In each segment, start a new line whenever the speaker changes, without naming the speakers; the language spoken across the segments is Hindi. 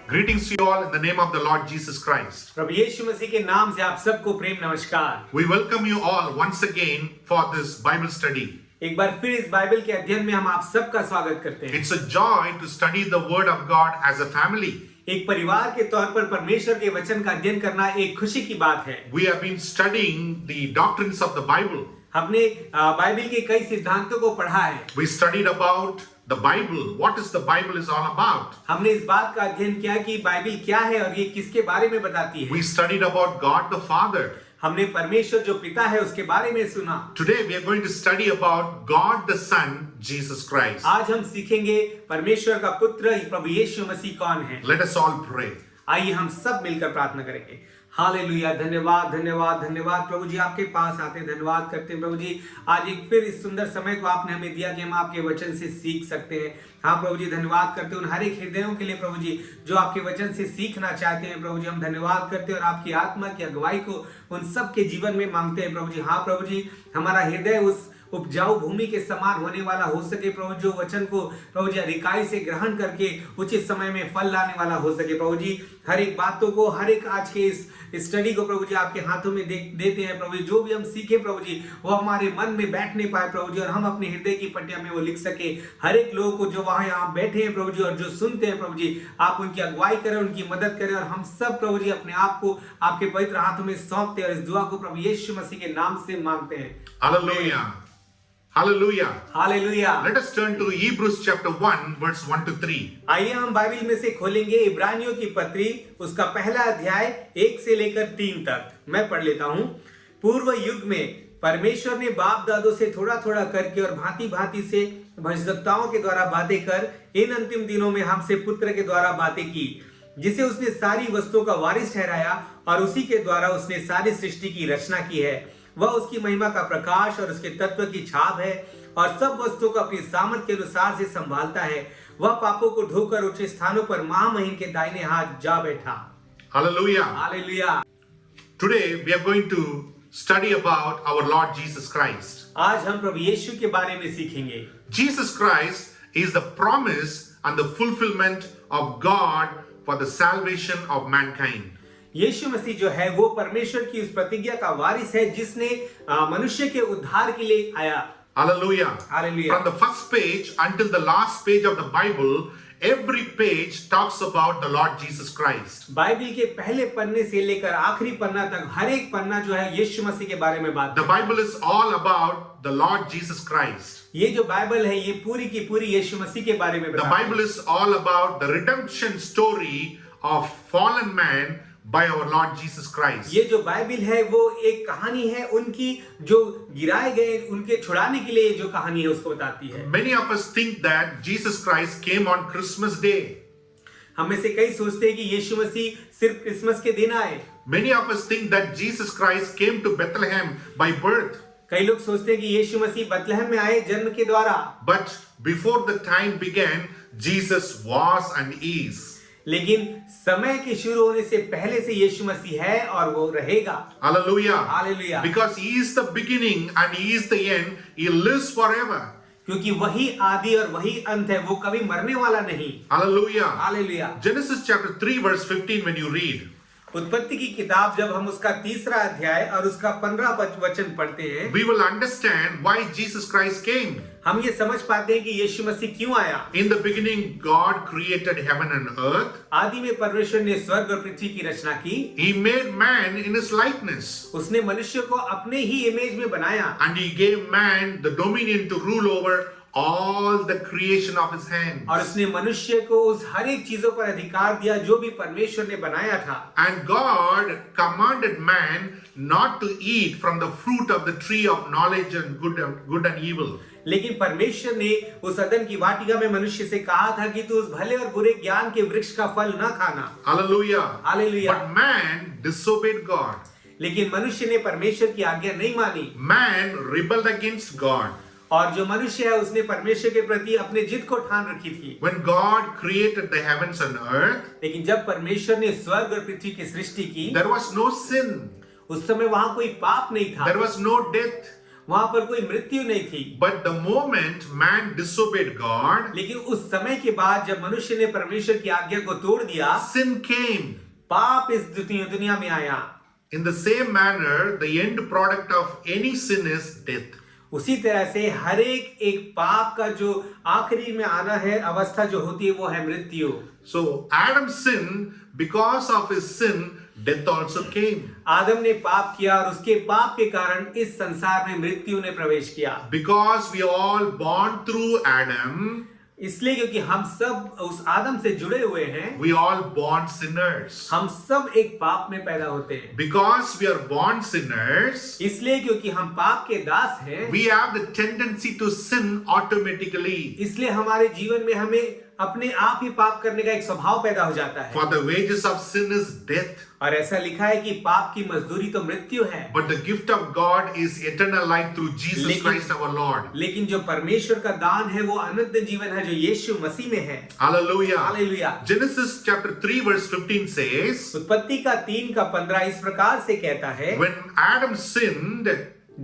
Greetings to you all in the name of the Lord Jesus Christ.
प्रभु यीशु मसीह के नाम से आप सबको प्रेम नमस्कार।
We welcome you all once again for this Bible study.
एक बार फिर इस बाइबल के अध्ययन में हम आप सबका स्वागत करते हैं।
It's a joy to study the Word of God as a family.
एक परिवार के तौर पर परमेश्वर के वचन का अध्ययन करना एक खुशी की बात है।
We have been studying the doctrines of the Bible.
हमने बाइबल के कई सिद्धांतों को पढ़ा है।
We studied about the Bible. What is the Bible is all about?
हमने इस बात का अध्ययन किया कि बाइबल क्या है और ये किसके बारे में बताती है।
We studied about God the Father.
हमने परमेश्वर जो पिता है उसके बारे में सुना।
Today we are going to study about God the Son, Jesus Christ.
आज हम सीखेंगे परमेश्वर का पुत्र प्रभु यीशु मसीह कौन है।
Let us all pray.
आइए हम सब मिलकर प्रार्थना करेंगे। हालेलुया, धन्यवाद धन्यवाद धन्यवाद प्रभु जी, आपके पास आते हैं, धन्यवाद करते हैं प्रभु जी। आज एक फिर इस सुंदर समय को आपने हमें दिया कि हम आपके वचन से सीख सकते हैं। हाँ प्रभु जी, धन्यवाद करते हैं उन हर एक हृदयों के लिए प्रभु जी जो आपके वचन से सीखना चाहते हैं। प्रभु जी हम धन्यवाद करते हैं और आपकी आत्मा की अगुवाई को उन सब के जीवन में मांगते हैं प्रभु जी। हाँ प्रभु जी, हमारा हृदय उस उपजाऊ भूमि के समान होने वाला हो सके प्रभु, जो वचन को प्रभु जी रिकाई से ग्रहण करके उचित समय में फल लाने वाला हो सके प्रभु जी। हर एक बातों को, हर एक आज के इस स्टडी को प्रभु जी आपके हाथों में देते हैं प्रभु जी। जो भी हम सीखे प्रभु जी वो हमारे मन में बैठ नहीं पाए प्रभु जी, और हम अपने हृदय की पट्टिया में वो लिख सके। हर एक लोगों को जो वहां यहाँ बैठे हैं प्रभु जी और जो सुनते हैं प्रभु जी, आप उनकी अगुवाई करें, उनकी मदद करें, और हम सब प्रभु जी अपने आप को आपके पवित्र हाथों में सौंपते हैं और इस दुआ को प्रभु यीशु मसीह के नाम से मांगते हैं।
Hallelujah. Hallelujah.
Hallelujah.
Let us turn to Hebrews chapter 1 verse 1 to 3.
आइए हम बाइबल में से खोलेंगे इब्रानियों की पत्री, उसका पहला अध्याय 1 से लेकर 3 तक। मैं पढ़ लेता हूँ। पूर्व युग में परमेश्वर ने बाप दादों से थोड़ा थोड़ा करके और भांति भांति से भविष्यवक्ताओं के द्वारा बातें कर इन अंतिम दिनों में हमसे पुत्र के द्वारा बातें की, जिसे उसने सारी वस्तुओं का वारिस ठहराया और उसी के द्वारा उसने सारी सृष्टि की रचना की है। वह उसकी महिमा का प्रकाश और उसके तत्व की छाप है और सब वस्तुओं को अपनी सामर्थ के अनुसार से संभालता है। वह पापों को ढोकर उच्च स्थानों पर महामहिम के दाहिने हाथ जा बैठा।
Hallelujah.
Hallelujah.
Today we are going to study about our Lord Jesus Christ.
आज हम प्रभु यीशु के बारे में सीखेंगे।
Jesus Christ is the promise and the fulfillment of God for the salvation of mankind.
यीशु मसीह जो है वो परमेश्वर की उस प्रतिज्ञा का वारिस है जिसने मनुष्य के उद्धार के लिए आया।
Hallelujah.
Hallelujah.
From the first page until the last page of the Bible, every page talks about the Lord Jesus Christ.
Bible के पहले पन्ने से लेकर आखिरी पन्ना तक हर एक पन्ना जो है यीशु मसीह के बारे में बात
The Bible is all about the Lord Jesus Christ.
ये जो बाइबल है ये पूरी की पूरी यीशु मसीह के बारे में
The
बताती है।
Bible is all about the redemption story of fallen man by our Lord Jesus Christ.
ये जो बाइबल है वो एक कहानी है उनकी जो गिराए गए, उनके छुड़ाने के लिए जो कहानी है उसको बताती है।
Many of us think that Jesus Christ came on Christmas Day.
हम में से कई सोचते हैं कि यीशु मसीह सिर्फ क्रिसमस के दिन आए।
Many of us think that Jesus Christ came to Bethlehem by birth.
कई लोग सोचते हैं कि यीशु मसीह बतलहम में आए जन्म के द्वारा।
But before the time began, Jesus was and is.
लेकिन समय के शुरू होने से पहले से यीशु मसीह है और वो रहेगा।
Hallelujah.
Hallelujah.
Because he is the beginning and he is the end. He lives forever.
क्योंकि वही आदि और वही अंत है, वो कभी मरने वाला नहीं।
Hallelujah.
Hallelujah.
Genesis chapter 3 verse 15 when you read.
उत्पत्ति की किताब जब हम उसका 3रा अध्याय और उसका 15 वचन पढ़ते हैं,
We will understand why Jesus Christ came.
हम ये समझ पाते हैं कि यीशु मसीह क्यों आया।
In the beginning, God created heaven and earth.
आदि में परमेश्वर ने स्वर्ग और पृथ्वी की रचना की।
He made man in his likeness.
उसने मनुष्य को अपने ही इमेज में बनाया
And he gave man the dominion to rule over all the creation of his hand.
और उसने मनुष्य को उस हर एक चीजों पर अधिकार दिया जो भी परमेश्वर ने बनाया था।
And God commanded man not to eat from the fruit of the tree of knowledge and good and evil.
लेकिन परमेश्वर ने उस अदन की वाटिका में मनुष्य से कहा था कि तू उस भले और बुरे ज्ञान के वृक्ष का फल न खाना।
Hallelujah.
Hallelujah.
But man disobeyed God.
लेकिन मनुष्य ने परमेश्वर की आज्ञा नहीं मानी
Man rebelled against God.
और जो मनुष्य है उसने परमेश्वर के प्रति अपने जिद को ठान रखी थी।
When God created the heavens and earth,
लेकिन जब परमेश्वर ने स्वर्ग और पृथ्वी की सृष्टि की,
there was no sin.
उस समय वहां कोई पाप नहीं था,
There was no death.
वहां पर कोई मृत्यु नहीं थी।
But the moment man disobeyed God,
लेकिन उस समय के बाद जब मनुष्य ने परमेश्वर की आज्ञा को तोड़ दिया,
sin came.
पाप इस दुनिया में आया।
In the same manner, the end product of any sin is death.
उसी तरह से हर एक पाप का जो आखिरी में आना है अवस्था जो होती है वो है मृत्यु।
So Adam sinned, because of his sin, death also came.
आदम ने पाप किया और उसके पाप के कारण इस संसार में मृत्यु ने प्रवेश किया।
Because we are all born through Adam,
इसलिए क्योंकि हम सब उस आदम से जुड़े हुए हैं,
we all born sinners.
हम सब एक पाप में पैदा होते हैं।
Because we are born sinners,
इसलिए क्योंकि हम पाप के दास हैं,
we have the tendency to sin automatically.
इसलिए हमारे जीवन में हमें अपने आप ही पाप करने का एक स्वभाव पैदा हो जाता है।
For the wages of sin is death,
और ऐसा लिखा है कि पाप की मजदूरी तो मृत्यु है,
but the gift of God is eternal life through Jesus Christ our Lord.
लेकिन जो परमेश्वर का दान है वो अनंत जीवन है जो यीशु मसीह में है।
Hallelujah.
Hallelujah.
Genesis chapter 3 verse 15 says,
उत्पत्ति का 3:15 इस प्रकार से कहता है,
when Adam sinned,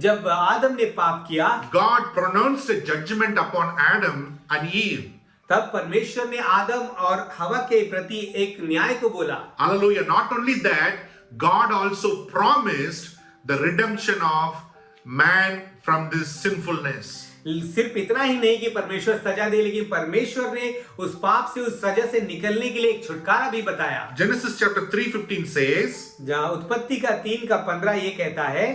जब आदम ने पाप किया
God pronounced a judgment upon Adam and Eve.
तब परमेश्वर ने आदम और हवा के प्रति एक न्याय को बोला।
Hallelujah. Not only that, God also promised the redemption of man from this sinfulness.
सिर्फ इतना ही नहीं कि परमेश्वर सजा दे, लेकिन परमेश्वर ने उस पाप से उस सजा से निकलने के लिए एक छुटकारा भी बताया।
Genesis chapter 3:15 says,
जहाँ उत्पत्ति का 3:15 ये कहता है,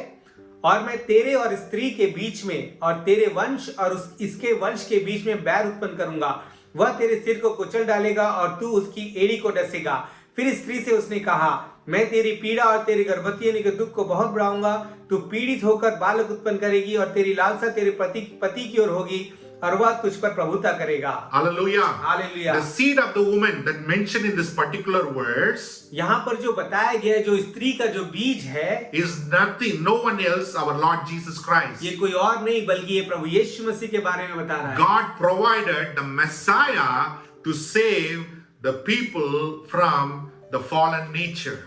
और मैं तेरे और स्त्री के बीच में और तेरे वंश और इसके वंश के बीच में बैर उत्पन्न करूंगा, वह तेरे सिर को कुचल डालेगा और तू उसकी एड़ी को डसेगा। फिर स्त्री से उसने कहा, मैं तेरी पीड़ा और तेरे गर्भवती होने के दुख को बहुत बढ़ाऊंगा, तू पीड़ित होकर बालक उत्पन्न करेगी और तेरी लालसा तेरे पति की ओर होगी और वह तुझ पर प्रभुता करेगा।
Hallelujah.
Hallelujah.
The seed of the woman that mentioned in this particular verse
यहाँ पर जो बताया गया है, जो स्त्री का जो बीज है,
is nothing, no one else, our Lord Jesus Christ.
ये कोई और नहीं बल्कि ये प्रभु यीशु मसीह के बारे में बता रहा है।
God provided the Messiah to save the people from the fallen nature.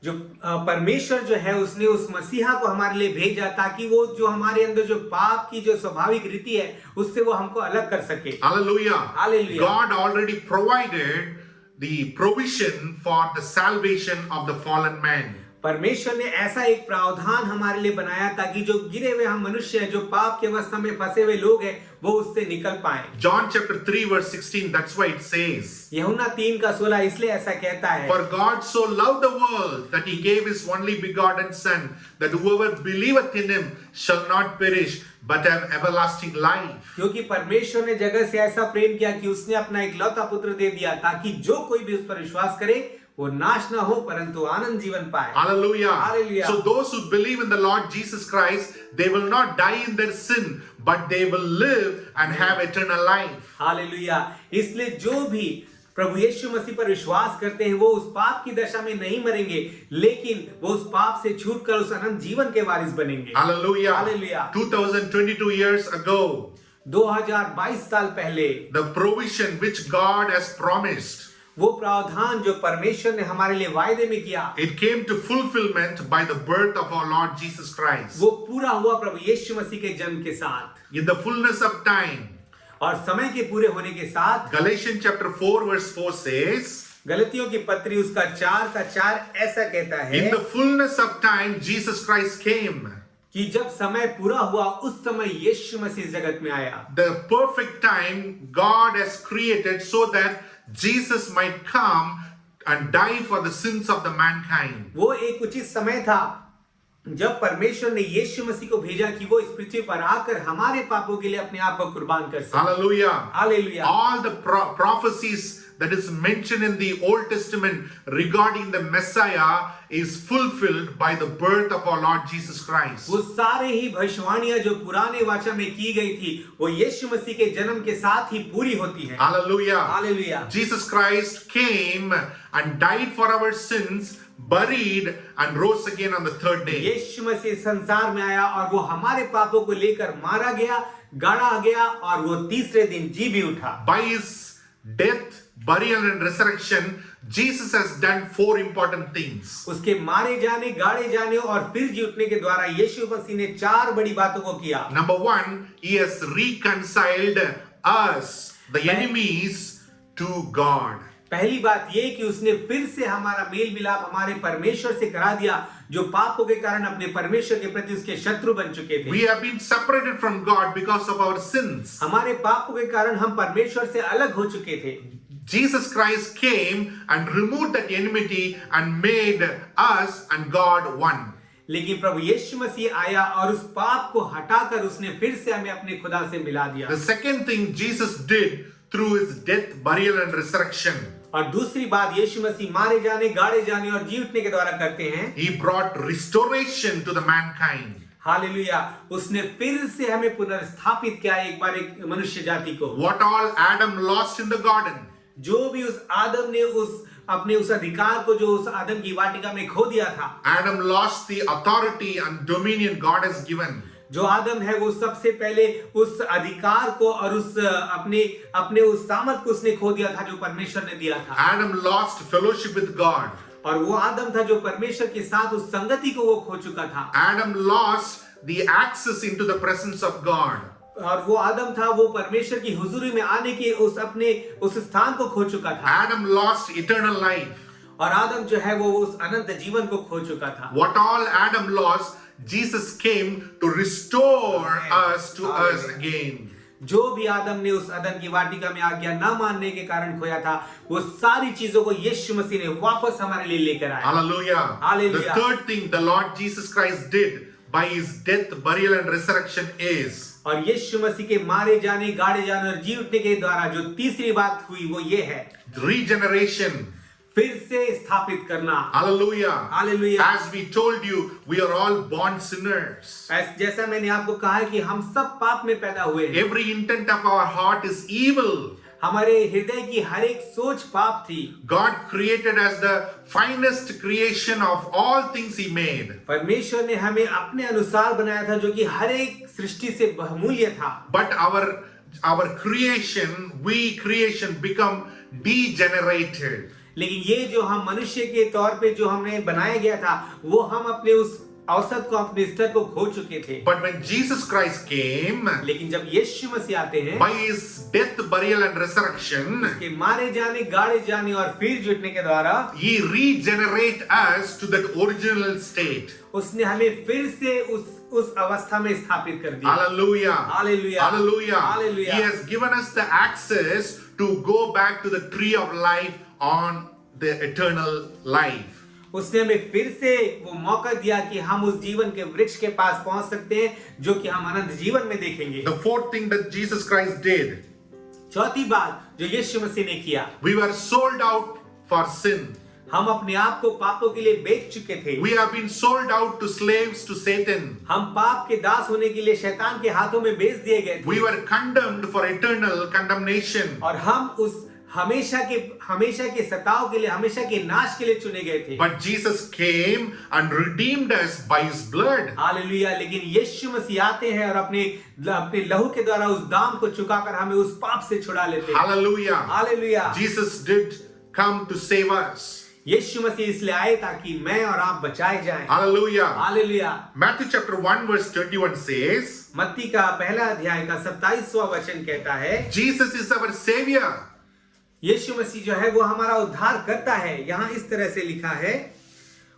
जो परमेश्वर जो है उसने उस मसीहा को हमारे लिए भेजा ताकि वो जो हमारे अंदर जो पाप की जो स्वाभाविक रीति है उससे वो हमको अलग कर सके।
Hallelujah.
Hallelujah.
God already provided the provision for the salvation of the fallen man.
परमेश्वर ने ऐसा एक प्रावधान हमारे लिए बनाया ताकि जो गिरे हुए हम मनुष्य हैं, जो पाप के अवस्था में फंसे हुए लोग हैं, वो उससे निकल पाए।
John chapter 3 verse 16, that's why it says,
यूहन्ना 3:16 इसलिए ऐसा कहता है,
for God so loved the world that he gave his only begotten son, that whoever believeth in him shall not perish but have everlasting life.
क्योंकि परमेश्वर ने जगत से ऐसा प्रेम किया कि उसने अपना इकलौता पुत्र दे दिया ताकि जो कोई भी उस पर विश्वास करे वो नाश ना हो परंतु आनंद जीवन पाए।
Hallelujah.
Hallelujah.
So those who believe in the Lord Jesus Christ, they will not die in their sin, but they will live and have eternal life.
Hallelujah. इसलिए जो भी प्रभु यीशु मसीह पर विश्वास करते हैं वो उस पाप की दशा में नहीं मरेंगे, लेकिन वो उस पाप से छूटकर उस अनंत जीवन के वारिस बनेंगे।
Hallelujah.
Hallelujah.
2022 years ago,
2022 साल पहले
the provision which God has promised,
वो प्रावधान जो परमेश्वर ने हमारे लिए वायदे में किया,
it came to fulfillment by the birth of our Lord Jesus Christ.
वो पूरा हुआ प्रभु यीशु मसीह के जन्म के साथ।
In the fullness of time,
और समय के पूरे होने के साथ
Galatians chapter 4 verse 4 says,
गलतियों की पत्री उसका 4:4 ऐसा कहता है,
in the fullness of time Jesus Christ came.
कि जब समय पूरा हुआ उस समय यीशु मसीह जगत में आया।
The perfect time God has created so that Jesus might come and die for the sins of the mankind.
वो एक उचित समय था जब परमेश्वर ने यीशु मसीह को भेजा कि वो इस पृथ्वी पर आकर हमारे पापों के लिए अपने आप को कुर्बान कर सके।
Hallelujah.
Hallelujah.
All the prophecies that is mentioned in the Old Testament regarding the Messiah is fulfilled by the birth of our Lord Jesus Christ.
वो सारे ही भविष्यवाणियां जो पुराने वाचा में की गई थी वो यीशु मसीह के जन्म के साथ ही पूरी होती है।
Hallelujah.
Hallelujah.
Jesus Christ came and died for our sins, buried and rose again on the third day.
यीशु मसीह संसार में आया और वो हमारे पापों को लेकर मारा गया, गाड़ा गया और वो तीसरे दिन जी भी उठा।
By his death, burial and resurrection, Jesus has done 4 important things.
उसके मारे जाने, गाड़े जाने और फिर जी उठने के द्वारा यीशु मसीह ने 4 बड़ी बातों को किया।
Number 1, he has reconciled us, the enemies, to God.
पहली बात ये कि उसने फिर से हमारा मेल मिलाप हमारे परमेश्वर से करा दिया, जो पापों के कारण अपने परमेश्वर के प्रति उसके शत्रु बन चुके थे।
We have been separated from God because of our sins.
हमारे पापों के कारण हम परमेश्वर से अलग हो चुके थे।
Jesus Christ came and removed that enmity and made us and God one.
लेकिन प्रभु यीशु मसीह आया और उस पाप को हटाकर उसने फिर से हमें अपने खुदा से मिला दिया।
The second thing Jesus did through his death, burial and resurrection,
और दूसरी बात यीशु मसीह मारे जाने, गाड़े जाने और जी उठने के द्वारा करते हैं,
he brought restoration to the mankind.
Hallelujah, उसने फिर से हमें पुनर्स्थापित किया एक बार एक मनुष्य जाति को।
What all Adam lost in the garden,
जो भी उस आदम ने उस अधिकार को जो उस आदम की वाटिका में खो दिया था,
Adam lost the authority and dominion God has given.
जो आदम है वो सबसे पहले उस अधिकार को और उस अपने उस सामर्थ को उसने खो दिया था जो परमेश्वर ने दिया था।
Adam lost fellowship with God.
और वो आदम था जो परमेश्वर के साथ उस संगति को वो खो चुका था।
Adam lost the access into the presence of God.
और वो आदम था वो परमेश्वर की हुजूरी में आने के उस स्थान को खो चुका था।
Adam lost eternal life.
और आदम जो है वो उस अनंत जीवन को खो चुका था।
What all Adam lost, Jesus came to restore us to us again.
जो भी आदम ने उस अदन की वाटिका में आज्ञा न मानने के कारण खोया था, वो सारी चीजों को यीशु मसीह ने वापस हमारे लिए लेकर आया।
Hallelujah.
Hallelujah.
The third thing the Lord Jesus Christ did by his death, burial and resurrection is,
और यीशु मसीह के मारे जाने, गाड़े जाने और जी उठने के द्वारा जो तीसरी बात हुई वो ये है,
regeneration.
फिर से स्थापित करना।
Hallelujah.
Hallelujah.
As we told you, we are all born sinners.
जैसा मैंने आपको कहा है कि हम सब पाप में पैदा हुए हैं।
Every intent of our heart is evil.
हमारे हृदय की हर एक सोच पाप थी।
God created us the finest creation of all things he made.
परमेश्वर ने हमें अपने अनुसार बनाया था, जो कि हर एक सृष्टि से बहुमूल्य था।
But our creation become degenerated.
लेकिन ये जो हम मनुष्य के तौर पे जो हमने बनाया गया था, वो हम अपने उस औसत को, अपने स्तर को खो चुके थे।
But when Jesus Christ came,
लेकिन जब यीशु मसीह आते हैं,
by his death, burial and resurrection,
उसके मारे जाने, गाड़े जाने और फिर जुटने के द्वारा
he regenerate us to that original state.
उसने हमें फिर से उस अवस्था में स्थापित कर दिया।
Hallelujah.
Hallelujah.
Hallelujah.
Hallelujah.
He has given us the access to go back to the tree of life on the eternal life.
उसने हमें फिर से वो मौका दिया कि हम उस जीवन के वृक्ष के पास पहुंच सकते हैं, जो कि हम अनंत जीवन में देखेंगे।
The fourth thing that Jesus Christ did,
चौथी बात जो यीशु मसीह ने किया,
we were sold out for sin.
हम अपने आप को पापों के लिए बेच चुके थे।
We have been sold out to slaves to Satan.
हम पाप के दास होने के लिए शैतान के हाथों में बेच दिए गए थे।
We were condemned for eternal condemnation.
और हम उस हमेशा के सताव के लिए, हमेशा के नाश के लिए चुने गए थे।
But Jesus came and redeemed us by his blood.
Hallelujah. लेकिन यीशु मसीह आते हैं और अपने लहू के द्वारा उस दाम को चुकाकर हमें उस पाप से छुड़ा लेते हैं।
Hallelujah.
Hallelujah.
Jesus did come to save us.
यीशु मसीह इसलिए आए ताकि मैं और आप बचाए जाएं।
Hallelujah.
Hallelujah.
Matthew chapter 1 verse 21 says,
मत्ती का पहला अध्याय का 27वां वचन कहता है,
Jesus is our savior.
यीशु मसीह जो है वो हमारा उद्धार करता है। यहाँ इस तरह से लिखा है,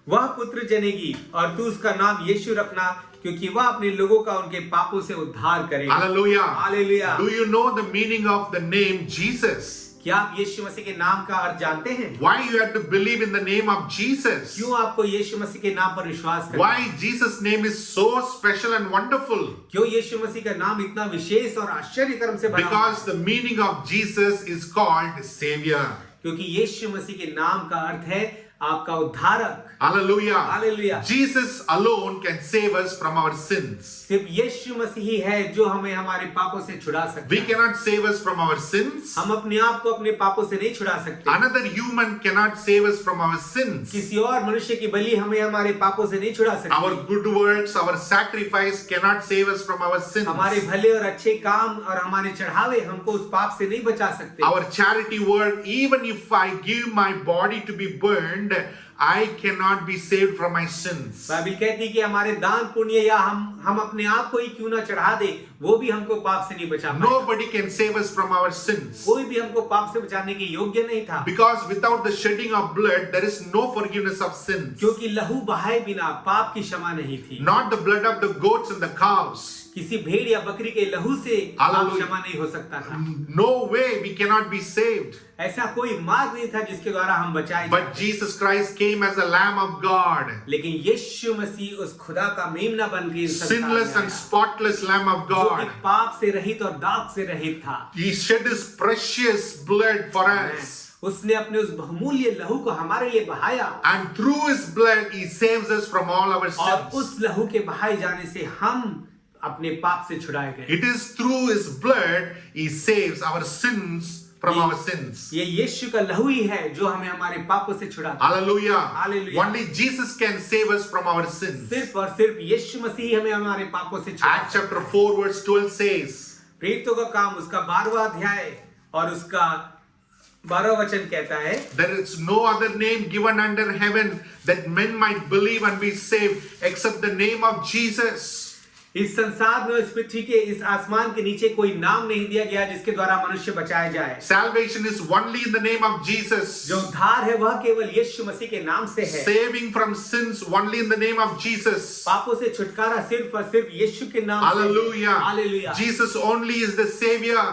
वह पुत्र जनेगी और तू उसका नाम यीशु रखना, क्योंकि वह अपने लोगों का उनके पापों से उद्धार करेगा।
Hallelujah.
Hallelujah.
Do you know the meaning of the name Jesus?
क्या आप यीशु मसीह के नाम का अर्थ जानते हैं?
Why you have to believe in the name of Jesus?
क्यों आपको यीशु मसीह के नाम पर विश्वास करना?
Why Jesus' name is so special and wonderful?
क्यों यीशु मसीह का नाम इतना विशेष और आश्चर्यकरम से बना?
Because the meaning of Jesus is called Savior.
क्योंकि यीशु मसीह के नाम का अर्थ है आपका उद्धारक।
Hallelujah.
Hallelujah.
Jesus alone can save us from our sins.
सिर्फ यीशु मसीह ही है जो हमें हमारे पापों से छुड़ा सकता
We
है।
cannot save us from our sins.
हम अपने आप को अपने पापों से नहीं छुड़ा सकते।
Another human cannot save us from our sins.
किसी और मनुष्य की बलि हमें हमारे पापों से नहीं छुड़ा सकती।
Our good works, our sacrifice cannot save us from our sins.
हमारे भले और अच्छे काम और हमारे चढ़ावे हमको उस पाप से नहीं बचा सकते।
Our charity work, even if I give my body to be burned, I cannot be saved from my sins.
Bible कहती है कि हमारे दान पुण्य या हम अपने आप को ही क्यों ना चढ़ा दे, वो भी हमको पाप से नहीं बचा पाएगा।
Nobody can save us from our sins.
कोई भी हमको पाप से बचाने के योग्य नहीं था।
Because without the shedding of blood, there is no forgiveness of sins.
क्योंकि लहू बहाए बिना पाप की क्षमा नहीं थी।
Not the blood of the goats and the cows.
किसी भेड़ या बकरी के लहू से पाप
Hallelujah.
क्षमा नहीं हो सकता था।
No way we cannot be saved.
ऐसा कोई मार्ग नहीं था जिसके द्वारा हम बचाए
But
जाते।
Jesus Christ came as a Lamb of God,
लेकिन यीशु मसीह उस खुदा का मेमना बन के इस संसार में
sinless and
आया,
spotless Lamb of
जो कि
God.
पाप से रहित और दाग से रहित था।
He shed His precious blood for us.
उसने अपने उस बहुमूल्य लहू को हमारे लिए बहाया
And through His blood, He saves us from all our
और
sins.
उस लहू के बहाए जाने से हम अपने पाप से छुड़ाए गए।
It is through His blood He saves our sins from our sins.
ये यीशु का लहू ही है जो हमें हमारे पापों से छुड़ाता है।
Hallelujah.
Hallelujah.
Only Jesus can save us from our sins.
सिर्फ और सिर्फ यीशु मसीह हमें हमारे पापों से छुड़ा
Acts chapter 4 verse 12 says,
प्रेरितों का काम उसका 12वां अध्याय और उसका 12वां वचन कहता है,
there is no other name given under heaven that men might believe and be saved except the name of Jesus.
इस संसार में इस पृथ्वी के इस आसमान के नीचे कोई नाम नहीं दिया गया जिसके द्वारा मनुष्य बचाया जाए।
Salvation is only in the name of Jesus.
जो उद्धार है वह केवल यीशु मसीह के नाम से है।
Saving from sins only in the name of Jesus.
पापों से छुटकारा सिर्फ और सिर्फ यीशु के नाम से।
Hallelujah.
Hallelujah.
Jesus only is the Savior.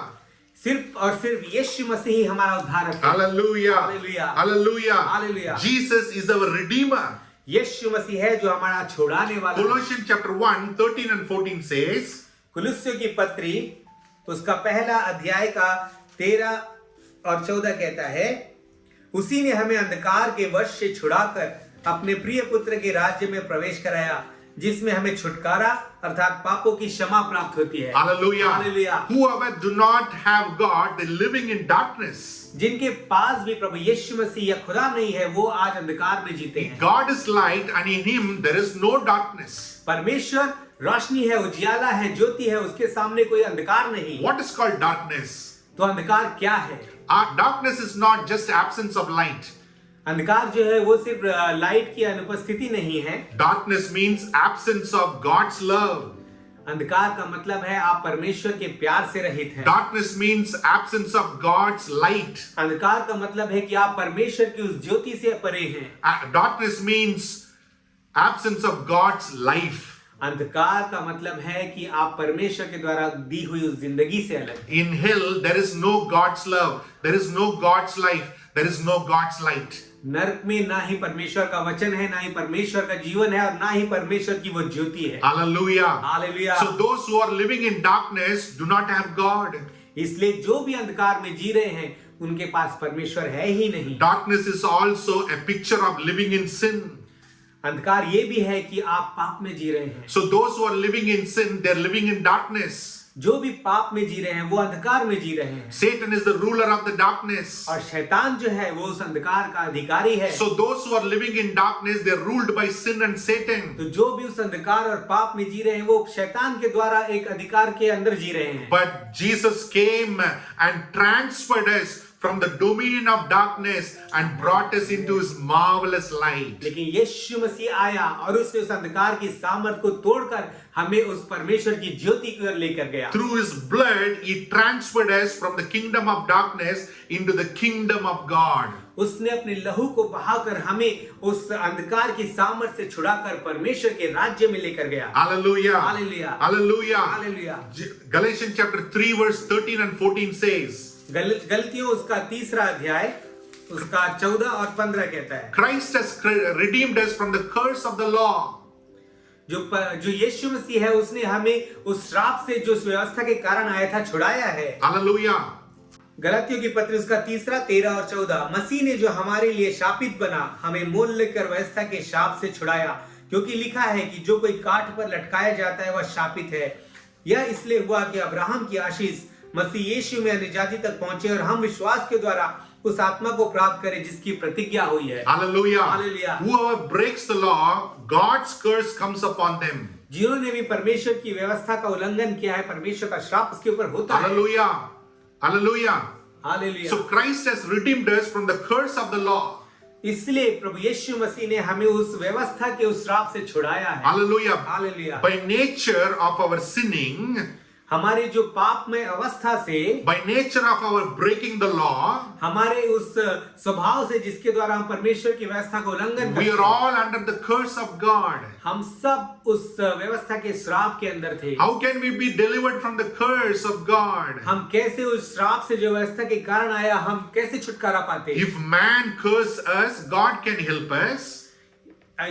सिर्फ और सिर्फ यीशु मसीह ही हमारा उद्धारक है।
Hallelujah.
Hallelujah.
Hallelujah.
Hallelujah.
Jesus is our Redeemer.
यीशु मसीह है जो हमारा छुड़ाने वाला है।
Colossians chapter 1, 13 and 14 says,
कुलुस्सियों की पत्री उसका पहला अध्याय का 13 और 14 कहता है, उसी ने हमें अंधकार के वश से छुड़ाकर अपने प्रिय पुत्र के राज्य में प्रवेश कराया, जिसमें हमें छुटकारा अर्थात पापों की क्षमा प्राप्त होती है।
Hallelujah.
Hallelujah.
Whoever do not have God, they living in darkness.
जिनके पास भी प्रभु यीशु मसीह या खुदा नहीं है वो आज अंधकार में जीते हैं।
God is light and in Him there is no darkness.
परमेश्वर रोशनी है, उजियाला है, ज्योति है, उसके सामने कोई अंधकार नहीं।
What is called darkness?
तो अंधकार क्या है?
Darkness is not just absence of light.
अंधकार जो है वो सिर्फ लाइट की अनुपस्थिति नहीं है।
Darkness means absence of God's love.
अंधकार का मतलब है आप परमेश्वर के प्यार से रहित हैं।
Darkness means absence of God's light.
अंधकार का मतलब है कि आप परमेश्वर की उस ज्योति से परे हैं।
Darkness means absence of God's life.
अंधकार का मतलब है कि आप परमेश्वर के द्वारा दी हुई उस जिंदगी से अलग हैं।
In hell there is no God's love, there is no God's life, there is no God's light.
नरक में ना ही परमेश्वर का वचन है, ना ही परमेश्वर का जीवन है और ना ही परमेश्वर की वो ज्योति है।
Hallelujah.
Hallelujah.
So those who are living in darkness do not have God.
इसलिए जो भी अंधकार में जी रहे हैं उनके पास परमेश्वर है ही नहीं।
Darkness is also a picture of living in sin.
अंधकार ये भी है कि आप पाप में जी रहे हैं।
So those who are living in sin, they are living in darkness.
जो भी पाप में जी रहे हैं वो अंधकार में जी रहे हैं।
Satan is the ruler of the darkness.
और शैतान जो है वो उस अंधकार का अधिकारी है।
So those who are living in darkness, they are ruled by sin and Satan.
तो जो भी उस अंधकार और पाप में जी रहे हैं वो शैतान के द्वारा एक अधिकार के अंदर जी रहे हैं।
But Jesus came and transferred us from the dominion of darkness and brought us into His marvelous light.
लेकिन यीशु मसीह आया और उसने उस अंधकार की सामर्थ को तोड़कर हमें उस परमेश्वर की ज्योति की ओर लेकर गया।
Through His blood, He transferred us from the kingdom of darkness into the kingdom of God.
उसने अपने लहू को बहाकर हमें उस अंधकार की सामर्थ से छुड़ाकर परमेश्वर के राज्य में लेकर गया।
Hallelujah.
Hallelujah.
Hallelujah.
Hallelujah.
Galatians chapter 3 verse 13 and 14 says,
गलतियों उसका 3रा अध्याय उसका 14 और 15 कहता है,
Christ has redeemed us from the curse of the law.
जो यीशु मसीह है उसने हमें उस श्राप से जो उस व्यवस्था के कारण आया था छुड़ाया है।
Hallelujah.
गलातियों की पत्री उसका 13 और 14, मसीह ने जो हमारे लिए शापित बना हमें मोल लेकर व्यवस्था के शाप से छुड़ाया, क्योंकि लिखा है कि जो कोई काठ पर लटकाया जाता है वह शापित है। यह इसलिए हुआ कि अब्राहम की आशीष मसीह यीशु में अन्य जाति तक पहुंचे और हम विश्वास के द्वारा उस आत्मा को प्राप्त करें जिसकी प्रतिज्ञा हुई है।
Hallelujah.
Hallelujah.
Whoever breaks the law, God's curse comes upon them.
जिन्होंने भी परमेश्वर की व्यवस्था का उल्लंघन किया है, परमेश्वर का श्राप उसके ऊपर होता है।
Hallelujah. Hallelujah.
Hallelujah.
So Christ has redeemed us from the curse of the law.
इसलिए प्रभु यीशु मसीह ने हमें उस व्यवस्था के उस श्राप से छुड़ाया है।
Hallelujah.
Hallelujah.
By nature of our sinning,
हमारे जो पापमय अवस्था से,
by nature of our breaking the law,
हमारे उस स्वभाव से जिसके द्वारा हम परमेश्वर की व्यवस्था का उल्लंघन
we
करते
are
हैं,
all under the curse of God.
हम सब उस व्यवस्था के श्राप के अंदर थे।
How can we be delivered from the curse of God?
हम कैसे उस श्राप से जो व्यवस्था के कारण आया, हम कैसे छुटकारा पाते?
If man curse us, God can help us.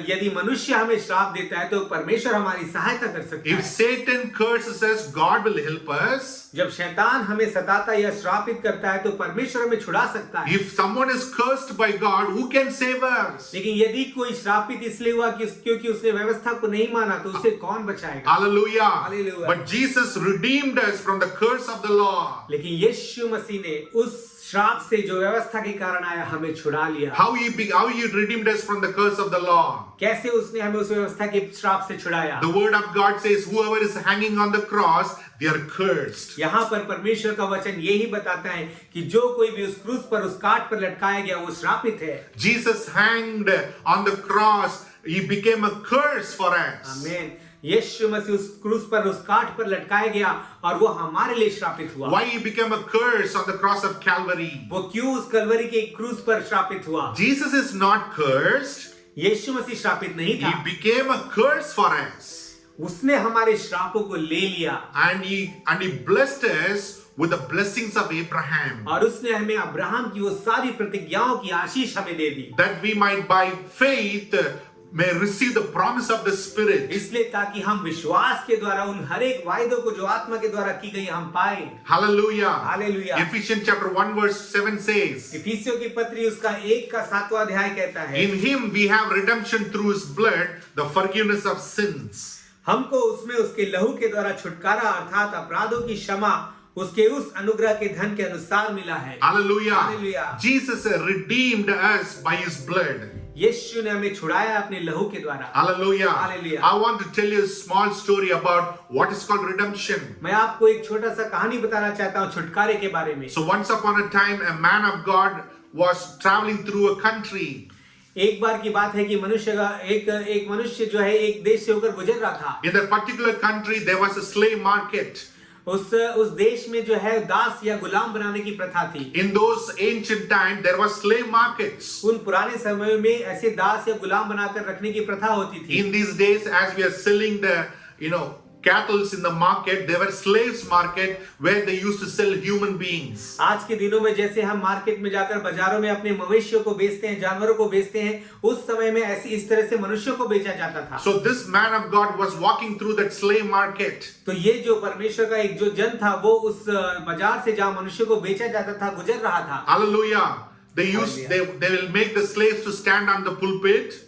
यदि मनुष्य हमें श्राप देता है तो परमेश्वर हमारी सहायता कर सकता
If
है।
Satan curses us, God will help us.
जब शैतान हमें सताता या श्रापित करता है तो परमेश्वर हमें छुड़ा सकता है।
If someone is cursed by God, who can save us?
लेकिन यदि कोई श्रापित इसलिए हुआ कि क्योंकि उसने व्यवस्था को नहीं माना तो उसे कौन बचाएगा?
Hallelujah.
Hallelujah.
But Jesus redeemed us from the curse of the law.
लेकिन यीशु मसीह ने उस श्राप से जो व्यवस्था के कारण आया हमें छुड़ा लिया।
How he redeemed us from the curse of the law?
कैसे उसने हमें उस व्यवस्था के श्राप से छुड़ाया?
The word of God says, whoever is hanging on the cross, they are cursed.
यहाँ पर परमेश्वर का वचन यही बताता है कि जो कोई भी उस क्रूस पर, उस काट पर लटकाया गया वो श्रापित है।
Jesus hanged on the cross. He became a curse for us.
आमीन। यीशु मसीह उस क्रूस पर, उस काट पर लटकाया गया और वो हमारे लिए श्रापित हुआ।
Why he became a curse on the cross of Calvary?
वो क्यों उस कलवरी के क्रूस पर श्रापित हुआ?
Jesus is not cursed.
यीशु मसीह श्रापित नहीं था।
He became a curse for us.
उसने हमारे श्रापों को ले लिया
And he blessed us with the blessings of Abraham,
और उसने हमें अब्राहम की वो सारी प्रतिज्ञाओं की आशीष हमें दे दी,
that we might by faith may receive the promise of the Spirit.
इसलिए ताकि हम विश्वास के द्वारा उन हर एक वायदों को जो आत्मा के द्वारा की गई हम पाए।
Hallelujah.
Hallelujah.
Ephesians chapter 1 verse 7 says,
इफिसियों की पत्री उसका 1 अध्याय कहता है,
in him we have redemption through his blood, the forgiveness of sins.
हमको उसमें उसके लहू के द्वारा छुटकारा अर्थात अपराधों की क्षमा उसके उस अनुग्रह के धन के अनुसार मिला है।
Hallelujah.
Hallelujah.
Jesus redeemed us by his blood.
यीशु ने हमें छुड़ाया अपने लहू के द्वारा।
Hallelujah.
Hallelujah.
I want to tell you a small story about what is called redemption.
मैं आपको एक छोटा सा कहानी बताना चाहता हूँ छुटकारे के बारे में।
So once upon a time, a man of God was traveling through a country.
एक बार की बात है कि एक मनुष्य जो है एक देश से होकर गुजर रहा था।
In that particular country, there was a slave market.
उस देश में जो है दास या गुलाम बनाने की प्रथा थी।
In those ancient times, there was slave markets.
उन पुराने समय में ऐसे दास या गुलाम बनाकर रखने की प्रथा होती थी।
In these days, as we are selling the, cattle in the market, there were slaves market where they used to sell human beings.
आज के दिनों में जैसे हम मार्केट में जाकर बाजारों में अपने मवेशियों को बेचते हैं, जानवरों को बेचते हैं, उस समय में इस तरह से मनुष्यों को बेचा जाता था।
So this man of God was walking through that slave market.
तो ये जो परमेश्वर का एक जो जन था वो उस बाजार से जहाँ मनुष्य को बेचा जाता था गुजर रहा था।
Hallelujah. They will make the slaves to stand on the pulpit.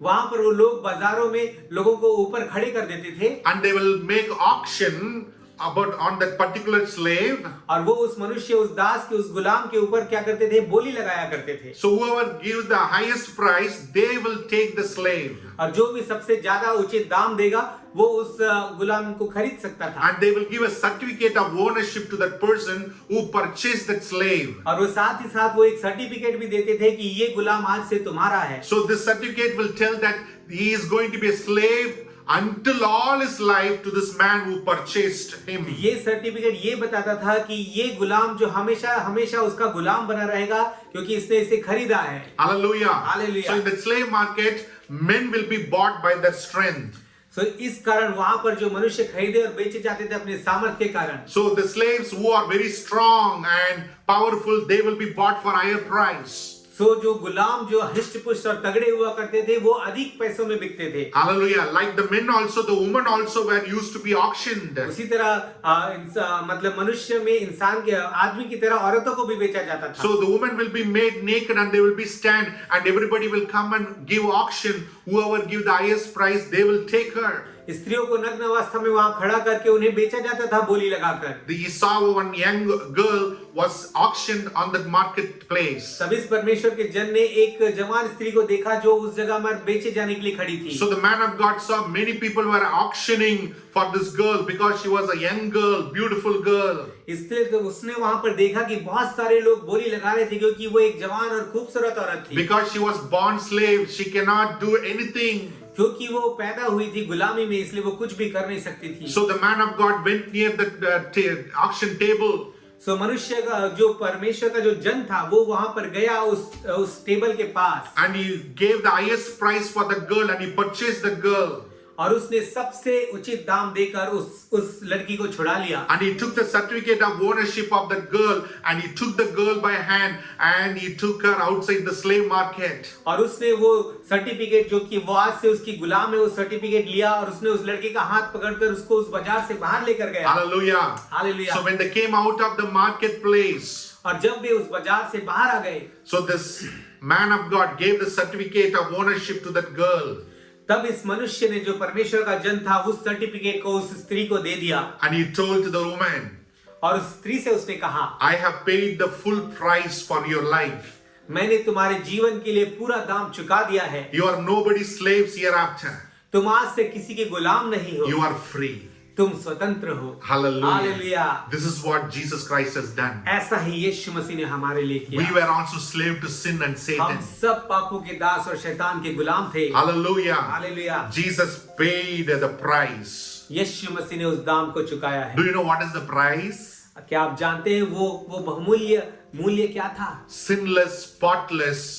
वहां पर वो लोग बाजारों में लोगों को ऊपर खड़े कर देते थे
and they will make auction on that particular slave.
और वो उस मनुष्य, उस दास के, उस गुलाम के ऊपर क्या करते थे? बोली लगाया करते थे।
So whoever gives the highest price, they will take the slave.
और जो भी सबसे ज्यादा उचित दाम देगा वो उस गुलाम को खरीद सकता था।
And they will give a certificate of ownership to that person who purchased that slave.
और वो साथ ही साथ वो एक सर्टिफिकेट भी देते थे कि ये गुलाम आज से तुम्हारा है।
So this certificate will tell that he is going to be a slave until all his life to this man who purchased him.
ये सर्टिफिकेट ये बताता था कि ये गुलाम जो हमेशा हमेशा उसका गुलाम बना रहेगा क्योंकि इसने इसे खरीदा है।
Hallelujah.
Hallelujah.
So in the slave market, men will be bought by their strength.
So इस कारण वहां पर जो मनुष्य खरीदे और बेचे जाते थे अपने सामर्थ्य के कारण।
So the slaves who are very strong and powerful, they will be bought for higher price.
सो जो गुलाम जो हिष्ट पुष्ट और तगड़े हुआ करते थे वो अधिक पैसों में बिकते थे।
Hallelujah. Like the men also, the women also were used to be auctioned.
उसी तरह मतलब मनुष्य में इंसान के आदमी की तरह औरतों को भी बेचा जाता था।
So the women will be made naked and they will be stand and everybody will come and give auction. Whoever give the highest price, they will take her.
स्त्रियों को नग्न अवस्था में वहां खड़ा करके उन्हें बेचा जाता था बोली लगाकर।
The Esau, one young girl, was auctioned on the marketplace.
तब इस परमेश्वर के जन ने एक जवान स्त्री को देखा जो उस जगह पर बेचे जाने के लिए खड़ी थी।
So the man of God saw many people were auctioning for this girl because she was a young girl, beautiful girl.
इसलिए तो उसने वहां पर देखा कि बहुत सारे लोग बोली लगा रहे थे क्योंकि वो एक जवान और खूबसूरत औरत थी।
Because she was born slave, she cannot do anything.
क्योंकि वो पैदा हुई थी गुलामी में इसलिए वो कुछ भी कर नहीं सकती थी।
So the man of God went near the auction table.
सो मनुष्य का जो परमेश्वर का जो जन था वो वहां पर गया उस टेबल के पास।
And he gave the highest price for the girl and he purchased the girl.
और उसने सबसे उचित दाम देकर उस लड़की को छुड़ा लिया।
And he took the certificate of ownership of the girl and he took the girl by hand and he took her outside the slave market.
और उसने वो सर्टिफिकेट जो कि वो आज से उसकी गुलाम है वो सर्टिफिकेट लिया और उसने उस लड़के का हाथ पकड़कर उसको उस बाजार से बाहर लेकर गया।
Hallelujah.
Hallelujah.
So when they came out of the marketplace,
और जब वे उस बाजार से बाहर आ गए,
so this man of God gave the certificate of ownership to that girl.
तब इस मनुष्य ने जो परमेश्वर का जन था उस सर्टिफिकेट को उस स्त्री को दे दिया।
And he told to the woman,
और उस स्त्री से उसने कहा,
I have paid the full price for your life.
मैंने तुम्हारे जीवन के लिए पूरा दाम चुका दिया है।
You are nobody's slaves hereafter.
तुम आज से किसी के गुलाम नहीं हो।
You are free.
तुम स्वतंत्र हो।
Hallelujah.
Hallelujah.
This is what Jesus Christ has done.
ऐसा ही यीशु मसीह ने हमारे लिए किया।
We were also slave to sin and Satan.
हम सब पापों के दास और शैतान के गुलाम थे।
Hallelujah.
Hallelujah.
Jesus paid the price.
यीशु मसीह ने उस दाम को चुकाया है।
Do you know what is the price?
क्या आप जानते हैं वो बहुमूल्य मूल्य क्या था?
Sinless, spotless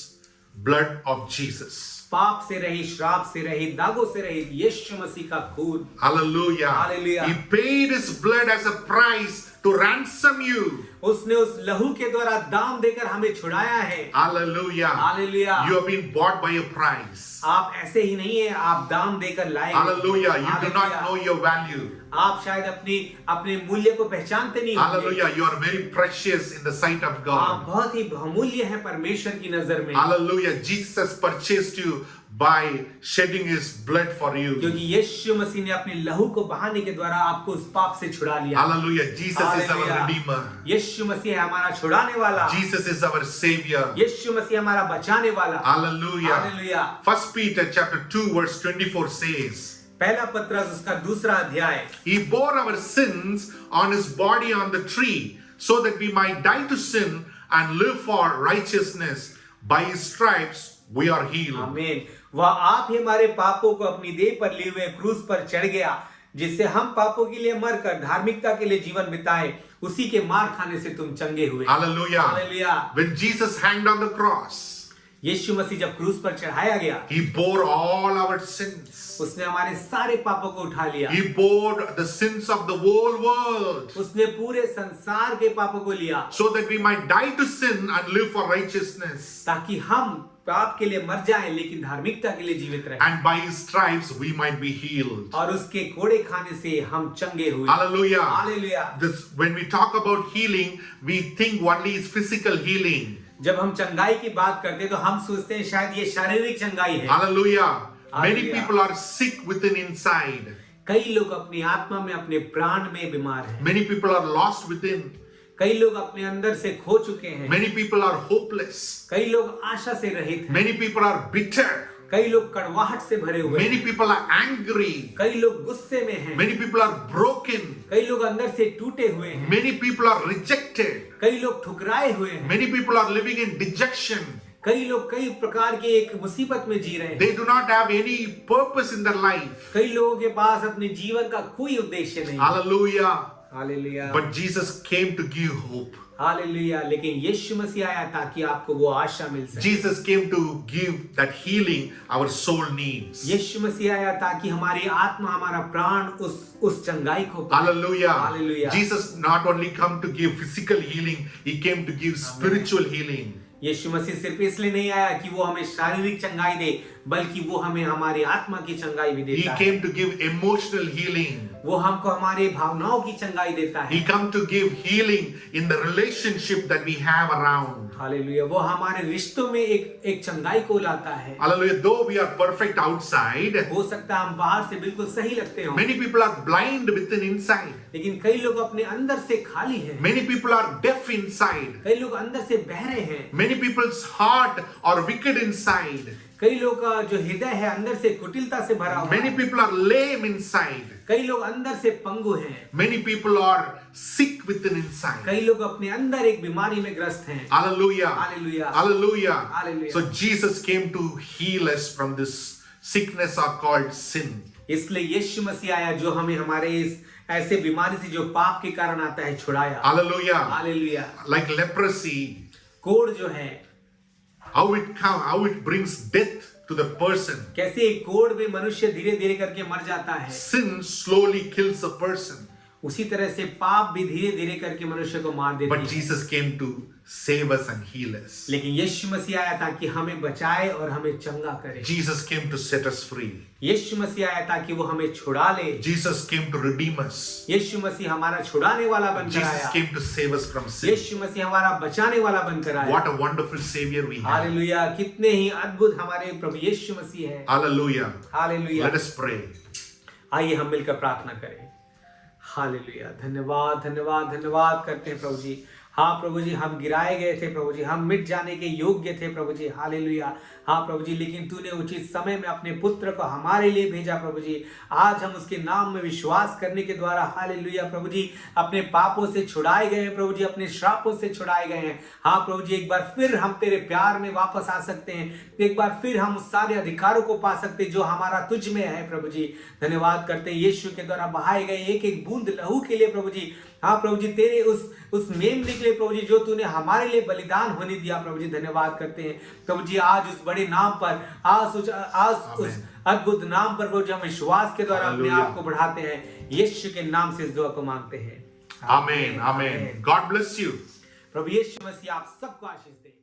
blood of Jesus.
पाप से रहित, श्राप से रहित, दागों से रहित यीशु मसीह का खून।
Hallelujah.
Hallelujah.
He paid his blood as a price to ransom you.
उसने उस लहू के द्वारा दाम देकर हमें छुड़ाया है।
Hallelujah.
Hallelujah.
You have been bought by a price.
आप ऐसे ही नहीं है, आप दाम देकर लाए।
Hallelujah. You do not know your value.
आप शायद अपने मूल्य को पहचानते नहीं होंगे।
Hallelujah. You are very precious in the sight of
आप
God.
बहुत ही बहुमूल्य हैं परमेश्वर की नजर में।
Hallelujah. Jesus has purchased you by shedding his blood for you.
क्योंकि यीशु मसीह ने अपने लहू को बहाने के द्वारा आपको उस पाप से छुड़ा लिया।
Hallelujah. Jesus is our
Hallelujah.
redeemer.
यीशु मसीह है हमारा छुड़ाने वाला।
Jesus is our savior.
यीशु मसीह हमारा बचाने वाला।
Hallelujah.
Hallelujah.
1 Peter chapter 2 verse 24 says,
पहला पत्रस उसका दूसरा अध्याय।
He bore our sins on his body on the tree so that we might die to sin and live for righteousness. By his stripes we are healed.
आमीन। वह आप ही हमारे पापों को अपनी देह पर लिए हुए क्रूस पर चढ़ गया जिससे हम पापों के लिए मरकर धार्मिकता के लिए जीवन बिताए। उसी के मार खाने से तुम चंगे हुए।
Hallelujah.
Hallelujah.
When Jesus hanged on the cross,
यीशु मसीह जब क्रूस पर चढ़ाया गया,
he bore all our sins.
उसने हमारे सारे पापों को उठा लिया।
He bore the sins of the whole world
उसने पूरे संसार के पापों को लिया
so that we might die to sin and live for righteousness.
ताकि हम पाप के लिए मर जाएं लेकिन धार्मिकता के लिए जीवित रहें।
And by his stripes we might be healed.
और उसके कोड़े खाने से हम चंगे हुए।
Hallelujah.
Hallelujah.
When we talk about healing, we think only is physical healing.
जब हम चंगाई की बात करते हैं तो हम सोचते हैं शायद ये शारीरिक चंगाई है।
Hallelujah. Many
Hallelujah.
people are sick within inside.
कई लोग अपनी आत्मा में अपने प्राण में बीमार हैं।
Many people are lost within.
कई लोग अपने अंदर से खो चुके हैं।
Many people are hopeless.
कई लोग आशा से रहित हैं।
Many people are bitter.
कई लोग कड़वाहट से भरे हुए
Many
हैं।
people are angry.
कई लोग गुस्से में हैं।
Many people are broken.
कई लोग अंदर से टूटे हुए हैं।
Many people are rejected.
कई लोग ठुकराए हुए हैं।
Many people are living in dejection.
कई लोग कई प्रकार के एक मुसीबत में जी रहे हैं।
They do not have any purpose in their life.
कई लोगों के पास अपने जीवन का कोई उद्देश्य नहीं।
Hallelujah.
Hallelujah.
But Jesus came to give hope.
Hallelujah. लेकिन यीशु मसीह आया ताकि आपको वो आशा मिल सके।
Jesus came to give that healing our soul needs.
यीशु मसीह आया ताकि हमारी आत्मा हमारा प्राण उस चंगाई को पाए।
Hallelujah.
Hallelujah.
Jesus not only come to give physical healing, he came to give spiritual healing.
यीशु मसीह सिर्फ इसलिए नहीं आया कि वो हमें शारीरिक चंगाई दे, बल्कि वो हमें हमारी आत्मा की चंगाई भी
He
देता है।
came to give emotional healing.
वो हमको हमारे भावनाओं की चंगाई देता है।
He come to give healing in the relationship that we have around.
Hallelujah. वो हमारे रिश्तों में एक चंगाई को लाता है।
Hallelujah. Though we are perfect outside,
हो सकता है हम बाहर से बिल्कुल सही लगते हो,
many people are blind within inside.
लेकिन कई लोग अपने अंदर से खाली हैं।
Many people are deaf inside.
कई लोग अंदर से बहरे हैं।
Many people's heart are wicked inside.
कई लोग का जो हृदय है अंदर से कुटिलता से भरा हुआ
Many
है।
people are lame inside.
कई लोग अंदर से पंगु हैं।
Many people are sick within inside.
कई लोग अपने अंदर एक बीमारी में ग्रस्त हैं।
Hallelujah.
Hallelujah.
Hallelujah.
Hallelujah.
So Jesus came to heal us from this sickness or called sin.
इसलिए यीशु मसीह आया जो हमें हमारे इस ऐसे बीमारी से जो पाप के कारण आता है छुड़ाया।
Hallelujah.
हालेलुया।
Like leprosy,
कोढ़ जो है,
how it brings death to the person.
कैसे एक कोढ़ में मनुष्य धीरे धीरे करके मर जाता है,
Sin slowly kills a person.
उसी तरह से पाप भी धीरे धीरे करके मनुष्य को मार देती
But
है।
Jesus came to save us and heal us.
लेकिन यीशु मसीह आया ताकि हमें बचाए और हमें चंगा करे।
Jesus came to set us free.
यीशु मसीह आया ताकि वो हमें छुड़ा ले।
Jesus came to redeem us.
यीशु मसीह हमारा छुड़ाने वाला बनकर
Jesus
आया।
came to save us from sin.
यीशु मसीह हमारा बचाने वाला बनकर आया।
What a wonderful Savior we have.
Hallelujah. कितने ही अद्भुत हमारे प्रभु यीशु मसीह है।
Hallelujah.
Hallelujah.
Let us pray.
आइए हम मिलकर प्रार्थना करें। हालेलुया। धन्यवाद धन्यवाद धन्यवाद करते हैं प्रभु जी। हाँ प्रभु जी, हम गिराए गए थे प्रभु जी, हम मिट जाने के योग्य थे प्रभु जी। हालेलुया। हाँ प्रभु जी, लेकिन तूने उचित समय में अपने पुत्र को हमारे लिए भेजा प्रभु जी। आज हम उसके नाम में विश्वास करने के द्वारा हालेलुया प्रभु जी अपने पापों से छुड़ाए गए हैं प्रभु जी, अपने श्रापों से छुड़ाए गए हैं। हाँ प्रभु जी, एक बार फिर हम तेरे प्यार में वापस आ सकते हैं। एक बार फिर हम उस सारे अधिकारों को पा सकते हैं जो हमारा तुझ में है प्रभु जी। धन्यवाद करते हैं यीशु के द्वारा बहाए गए एक एक बूंद लहू के लिए प्रभु जी। हाँ प्रभु जी, तेरे उस मेमने के लिए प्रभु जी जो तूने हमारे लिए बलिदान होने दिया प्रभु जी। धन्यवाद करते हैं प्रभु जी, आज उस बड़े नाम पर, आज उस अद्भुत नाम पर प्रभु जी हम विश्वास के द्वारा अपने आप को बढ़ाते हैं। यीशु के नाम से इस दुआ को मांगते हैं।
Amen. Amen. God bless you.
प्रभु यीशु मसीह आप सबको आशीष दे।